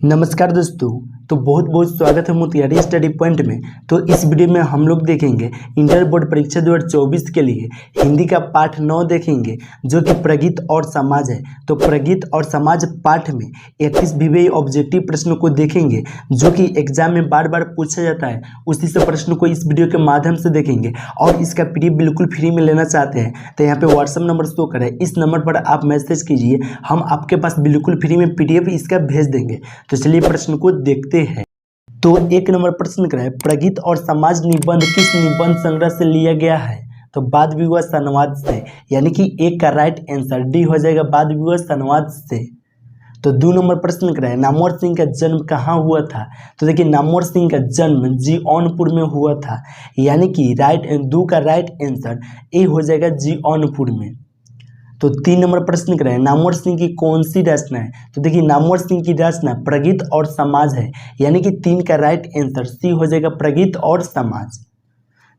नमस्कार दोस्तों। तो बहुत बहुत स्वागत है मोतिहारी स्टडी पॉइंट में। तो इस वीडियो में हम लोग देखेंगे इंटर बोर्ड परीक्षा 2024 के लिए हिंदी का पाठ 9 देखेंगे जो कि प्रगीत और समाज है। तो प्रगीत और समाज पाठ में 31 विषय ऑब्जेक्टिव प्रश्नों को देखेंगे जो कि एग्जाम में बार बार पूछा जाता है। उसी से प्रश्नों को इस वीडियो के माध्यम से देखेंगे और इसका PDF बिल्कुल फ्री में लेना चाहते हैं तो यहाँ पे व्हाट्सअप नंबर शो करें, इस नंबर पर आप मैसेज कीजिए, हम आपके पास बिल्कुल फ्री में PDF इसका भेज देंगे। तो चलिए प्रश्न को देखते हैं। तो एक नंबर प्रश्न कराए, प्रगीत और समाज निबंध किस निबंध संग्रह से लिया गया है? तो वाद विवाद संवाद से, यानी कि एक का राइट आंसर डी हो जाएगा वाद विवाद संवाद से। तो 2 नंबर प्रश्न कराए, नामवर सिंह का जन्म कहाँ हुआ था? तो देखिए नामवर सिंह का जन्म जौनपुर में हुआ था, यानी कि दो का राइट आंसर ए हो जाएगा जौनपुर में। तो 3 नंबर प्रश्न कराए, नामवर सिंह की कौन सी रचना है? तो देखिए नामवर सिंह की रचना प्रगीत और समाज है, यानी कि 3 का राइट आंसर सी हो जाएगा प्रगीत और समाज।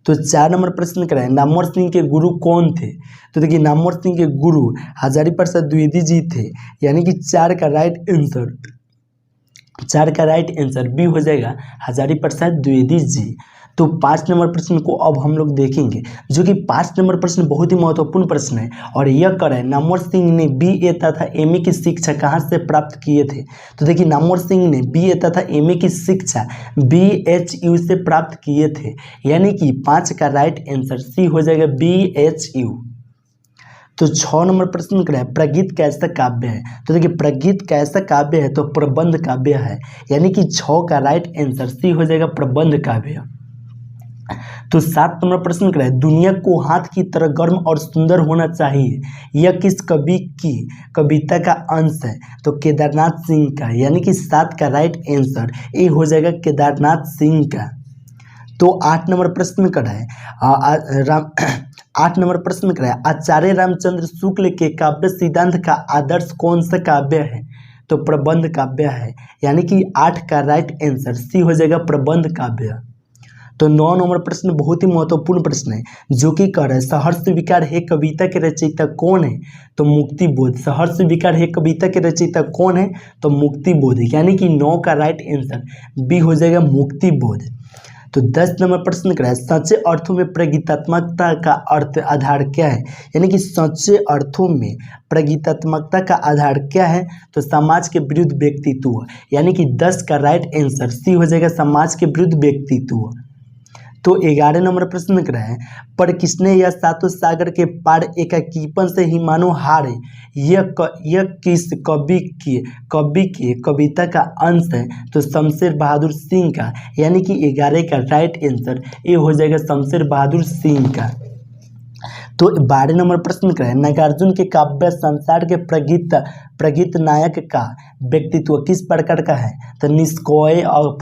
तो 4 नंबर प्रश्न कराए, नामवर सिंह के गुरु कौन थे? तो देखिए नामवर सिंह के गुरु हजारी प्रसाद द्विवेदी जी थे, यानी कि 4 का राइट आंसर बी हो जाएगा हजारी प्रसाद द्विवेदी जी। तो 5 नंबर प्रश्न को अब हम लोग देखेंगे जो कि 5 नंबर प्रश्न बहुत ही महत्वपूर्ण प्रश्न है और यह करे नामवर सिंह ने BA तथा MA की शिक्षा कहाँ से प्राप्त किए थे? तो देखिए नामवर सिंह ने BA तथा MA की शिक्षा BHU से प्राप्त किए थे, यानी कि 5 का राइट आंसर सी हो जाएगा BHU। तो 6 नंबर प्रश्न कराए, प्रगीत कैसा काव्य है? तो देखिए प्रगीत कैसा काव्य है? तो प्रबंध काव्य है, यानी कि 6 का राइट आंसर सी हो जाएगा प्रबंध काव्य। तो 7 नंबर प्रश्न कराए, दुनिया को हाथ की तरह गर्म और सुंदर होना चाहिए, यह किस कवि की कविता का अंश है? तो केदारनाथ सिंह का, यानी कि 7 का राइट आंसर ए हो जाएगा केदारनाथ सिंह का। तो 8 नंबर प्रश्न कराए, 8 नंबर प्रश्न कराए, आचार्य रामचंद्र शुक्ल के काव्य सिद्धांत का आदर्श कौन सा काव्य है? तो प्रबंध काव्य है, यानी कि 8 का राइट आंसर सी हो जाएगा प्रबंध काव्य। तो 9 नंबर प्रश्न बहुत ही महत्वपूर्ण प्रश्न है जो कि कह रहा है सहर्ष विकार है कविता के रचयिता कौन है? तो मुक्ति बोध। सहर्ष विकार है कविता के रचयिता कौन है? तो मुक्ति बोध, यानी कि 9 का राइट आंसर बी हो जाएगा मुक्ति बोध। तो 10 नंबर प्रश्न करा है, सच्चे अर्थों में प्रगीतात्मकता का अर्थ आधार क्या है? यानी कि सच्चे अर्थों में प्रगीतात्मकता का आधार क्या है? तो समाज के विरुद्ध व्यक्तित्व, यानी कि 10 का राइट आंसर सी हो जाएगा समाज के विरुद्ध व्यक्तित्व। तो 11 नंबर प्रश्न करा है, पर किसने यह सातों सागर के पार एकाकीपन से ही मानो हारे, यह किस कवि की कविता का अंश है? तो शमशेर बहादुर सिंह का, यानी कि 11 का राइट आंसर ए हो जाएगा शमशेर बहादुर सिंह का। तो 12 नंबर प्रश्न करें, नागार्जुन के काव्य संसार के प्रगीत नायक का व्यक्तित्व किस प्रकार का है? तो निष्क्रिय और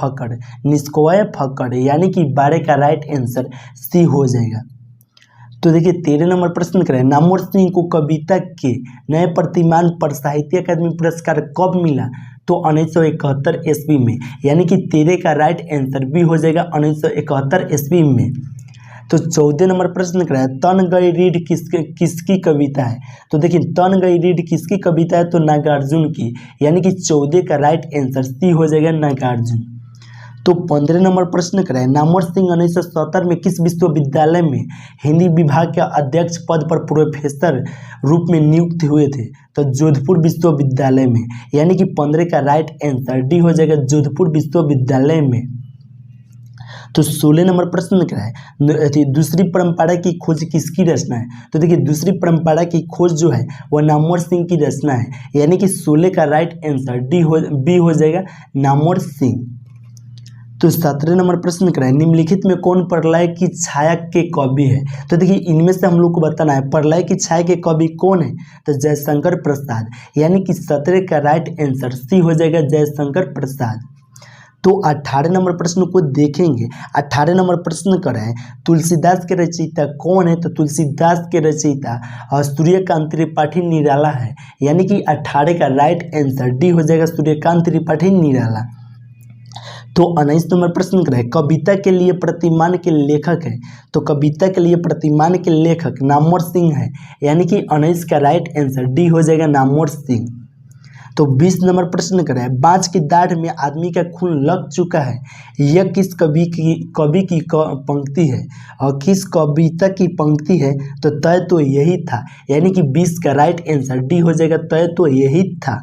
फकड़, यानी कि 12 का राइट आंसर सी हो जाएगा। तो देखिए 13 नंबर प्रश्न करें, नामवर सिंह को कविता के नए प्रतिमान पर साहित्य अकादमी पुरस्कार कब मिला? तो 1971 ईस्वी में, यानी कि 13 का राइट आंसर बी हो जाएगा 1971 ईस्वी में। तो 14 नंबर प्रश्न कराया, तन गई रीढ़ किसकी कविता है? तो देखिए तन गई रीढ़ किसकी कविता है? तो नागार्जुन की, यानी कि 14 का राइट आंसर सी हो जाएगा नागार्जुन। तो 15 नंबर प्रश्न कराए, नामवर सिंह 1970 में किस विश्वविद्यालय में हिंदी विभाग के अध्यक्ष पद पर प्रोफेसर रूप में नियुक्त हुए थे? तो जोधपुर विश्वविद्यालय में, यानी कि 15 का राइट आंसर डी हो जाएगा जोधपुर विश्वविद्यालय में। तो 16 नंबर प्रश्न क्या है, दूसरी परंपरा की खोज किसकी रचना है? तो देखिए दूसरी परंपरा की खोज जो है वह नामवर सिंह की रचना है, यानी कि 16 का राइट आंसर बी हो जाएगा नामवर सिंह। तो 17 नंबर प्रश्न क्या है, निम्नलिखित में कौन प्रलय की छाया के कवि है? तो देखिए इनमें से हम लोग को बताना है प्रलय की छाया के कवि कौन है? तो जयशंकर प्रसाद, यानी कि 17 का राइट आंसर सी हो जाएगा जयशंकर प्रसाद। तो 18 नंबर प्रश्न को देखेंगे। 18 नंबर प्रश्न करें, तुलसीदास के रचयिता कौन है? तो तुलसीदास के रचयिता सूर्यकांत त्रिपाठी निराला है, यानी कि 18 का राइट आंसर डी हो जाएगा सूर्यकांत त्रिपाठी निराला। तो 19 नंबर प्रश्न करें, कविता के लिए प्रतिमान के लेखक है? तो कविता के लिए प्रतिमान के लेखक नामवर सिंह है, यानी कि 19 का राइट आंसर डी हो जाएगा नामवर सिंह। तो 20 नंबर प्रश्न करें, बाँझ की दाढ़ में आदमी का खून लग चुका है, यह किस कवि की पंक्ति है और किस कविता की पंक्ति है? तो तय तो यही था, यानी कि 20 का राइट आंसर डी हो जाएगा, तय तो यही था।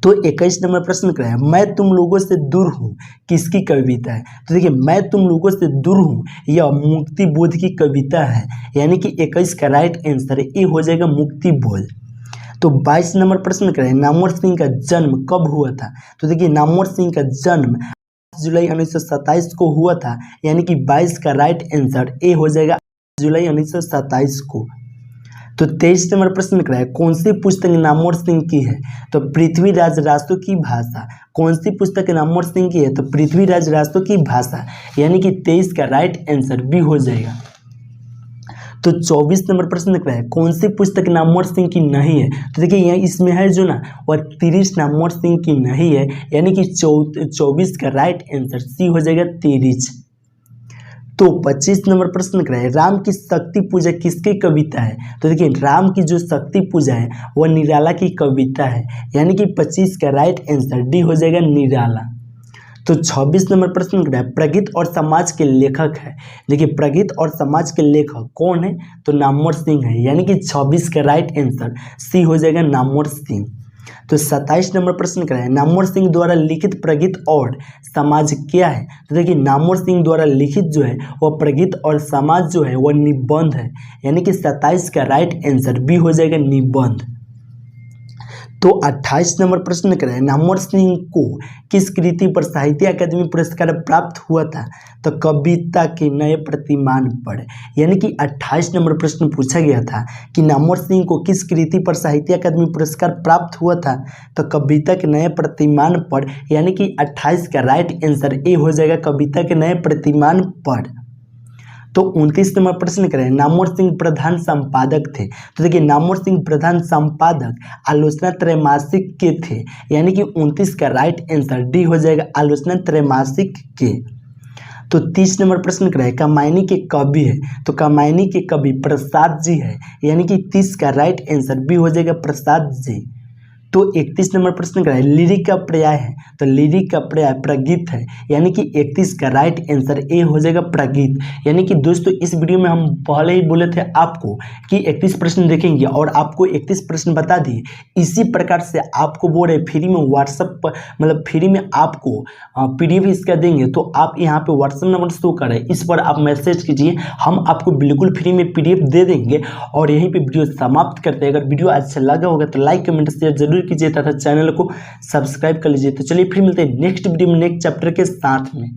तो 21 नंबर प्रश्न क्या है, मैं तुम लोगों से दूर हूँ किसकी कविता है? तो देखिए, मैं तुम लोगों से दूर हूँ यह मुक्ति बोध की कविता है, यानी कि 21 का राइट आंसर ए हो जाएगा मुक्ति बोध। तो 22 नंबर प्रश्न क्या है, नामवर सिंह का जन्म कब हुआ था? तो देखिए, नामवर सिंह का जन्म 8 जुलाई 1927 को हुआ था, यानी कि 22 का राइट आंसर ए हो जाएगा 8 जुलाई 1927 को। तो 23 नंबर प्रश्न क्या है, कौन सी पुस्तक नामवर सिंह की है? तो पृथ्वीराज रास्तों की भाषा। कौन सी पुस्तक नामवर सिंह की है? तो पृथ्वीराज रास्तों की भाषा, यानी कि 23 का राइट आंसर बी हो जाएगा। तो 24 नंबर प्रश्न क्या है, कौन सी पुस्तक नामवर सिंह की नहीं है? तो देखिए, यहाँ इसमें है जो ना वह 30 नामवर सिंह की नहीं है, यानी कि 24 का राइट आंसर सी हो जाएगा 30। तो 25 नंबर प्रश्न क्या है, राम की शक्ति पूजा किसकी कविता है? तो देखिए, राम की जो शक्ति पूजा है वह निराला की कविता है, यानी कि 25 का राइट आंसर डी हो जाएगा निराला। तो 26 नंबर प्रश्न क्या है, प्रगीत और समाज के लेखक है। देखिए, प्रगीत और समाज के लेखक कौन है? तो नामवर सिंह है, यानी कि 26 का राइट आंसर सी हो जाएगा नामवर सिंह। तो 27 नंबर प्रश्न क्या है, नामवर सिंह द्वारा लिखित प्रगीत और समाज क्या है? तो देखिए, नामवर सिंह द्वारा लिखित जो है वह प्रगीत और समाज जो है वह निबंध है, यानी कि 27 का राइट आंसर बी हो जाएगा निबंध। तो 28 नंबर प्रश्न क्या है, नामवर सिंह को किस कृति पर साहित्य अकादमी पुरस्कार प्राप्त हुआ था? तो कविता के नए प्रतिमान पर, यानी कि 28 नंबर प्रश्न पूछा गया था कि नामवर सिंह को किस कृति पर साहित्य अकादमी पुरस्कार प्राप्त हुआ था? तो कविता के नए प्रतिमान पर, यानी कि 28 का राइट आंसर ए हो जाएगा कविता के नए प्रतिमान पर। तो 29 नंबर प्रश्न करें, नामवर सिंह प्रधान संपादक थे। तो देखिए, नामवर सिंह प्रधान संपादक आलोचना त्रैमासिक के थे, यानी कि 29 का राइट आंसर डी हो जाएगा आलोचना त्रैमासिक के। तो 30 नंबर प्रश्न करें, कामायनी के कवि है। तो कामायनी के कवि प्रसाद जी है, यानी कि 30 का राइट आंसर बी हो जाएगा प्रसाद जी। तो 31 नंबर प्रश्न क्या है, लिरिक का पर्याय है। तो लिरिक का पर्याय प्रगीत है, यानी कि 31 का राइट आंसर ए हो जाएगा प्रगीत। यानी कि दोस्तों, इस वीडियो में हम पहले ही बोले थे आपको कि 31 प्रश्न देखेंगे और आपको 31 प्रश्न बता दिए। इसी प्रकार से आपको बोल रहे फ्री में व्हाट्सएप पर, मतलब फ्री में आपको PDF इसका देंगे, तो आप यहाँ पे व्हाट्सएप नंबर शो कर रहे हैं, इस पर आप मैसेज कीजिए, हम आपको बिल्कुल फ्री में PDF दे देंगे। और यहीं पे वीडियो समाप्त करते हैं। अगर वीडियो अच्छा लगा होगा तो लाइक कमेंट शेयर जरूर कीजिए तथा चैनल को सब्सक्राइब कर लीजिए। तो चलिए फिर मिलते हैं नेक्स्ट वीडियो में नेक्स्ट चैप्टर के साथ में।